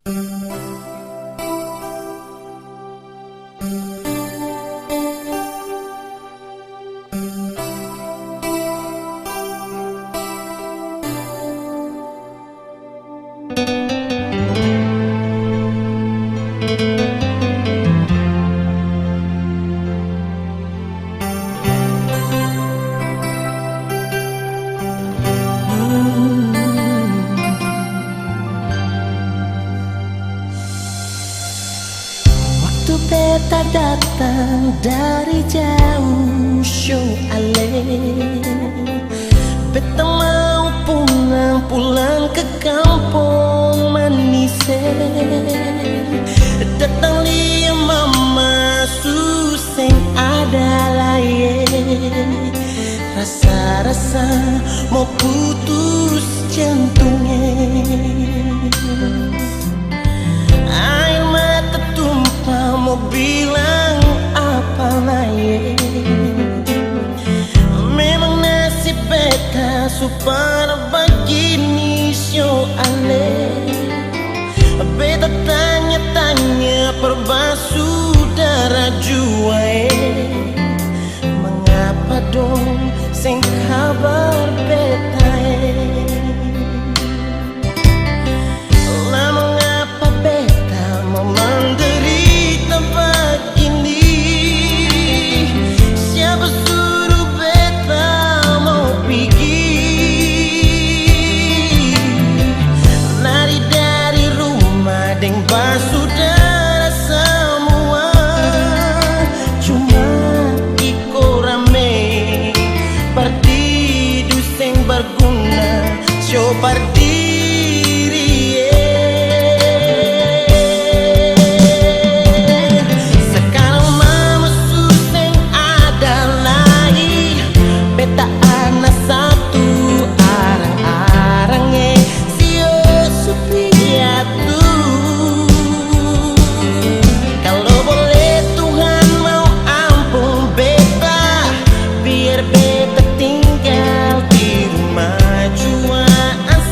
Waktu beta datang dari jauh show ale, beta mau pulang ke kampung manise. Datang lihat mama suseng ada laye, rasa-rasa mau putus jantungnya. Air mata tumpah mau bilang apa lagi. Memang nasib beta super begini show ale. Beta tanya-tanya perbasudara jua, mengapa dong sing kabar beta lah, mengapa beta mau menderita begini? Siapa suruh beta mau pergi? Lari dari rumah deng basudara semua, cuma iko rame partidu sing berguna show pardiri. Sekarang mama suseng ada lagi, beta anak satu arang-arangnya sio supiatu. Kalau boleh Tuhan mau ampun beta, biar beta tinggal di rumah jua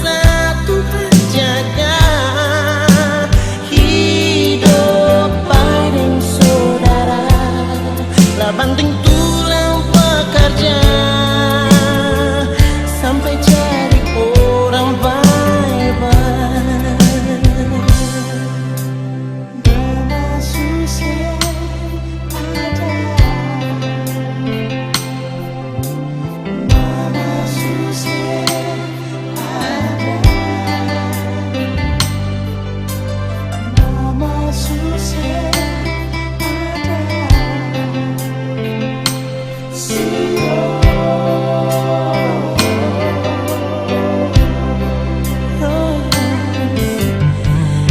satu jaga hidup bareng saudara, lah banting tulang bekerja sampai jadi orang baik-baik. Mama susah ada, mama susah ada, mama susah ada.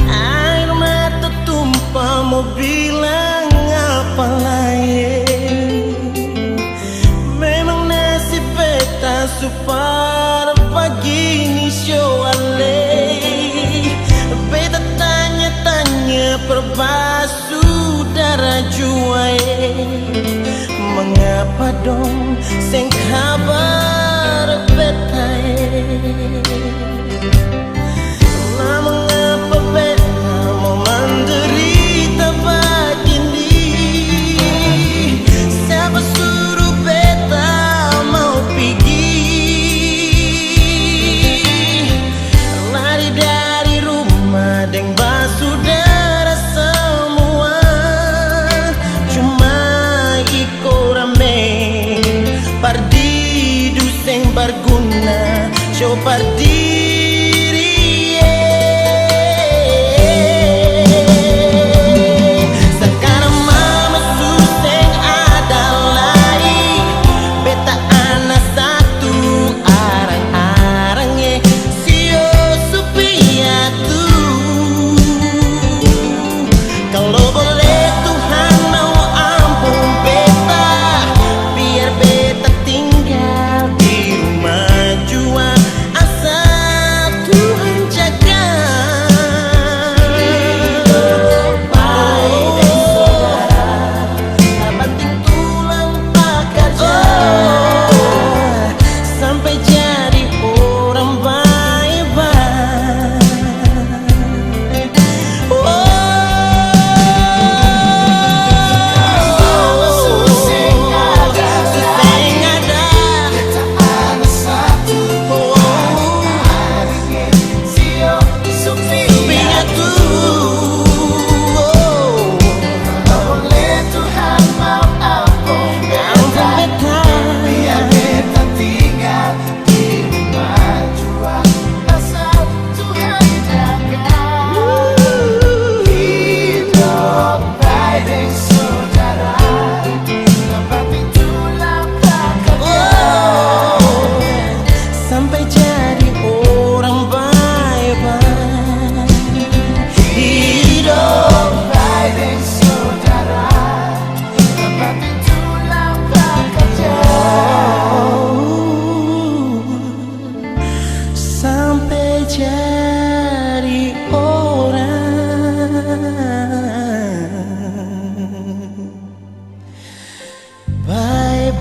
Air mata tumpah mau bilang apa lagi. Memang nasib beta super begini show ale. Beta tanya-tanya perbasudara jua, mengapa dong sing kabar beta lah, mengapa beta mau menderita begini? Siapa suruh beta mau pergi? Lari dari rumah deng basudara semua, cuma iko rame partidu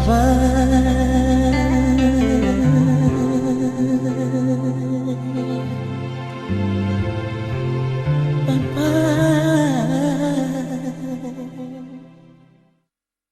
Bye-bye.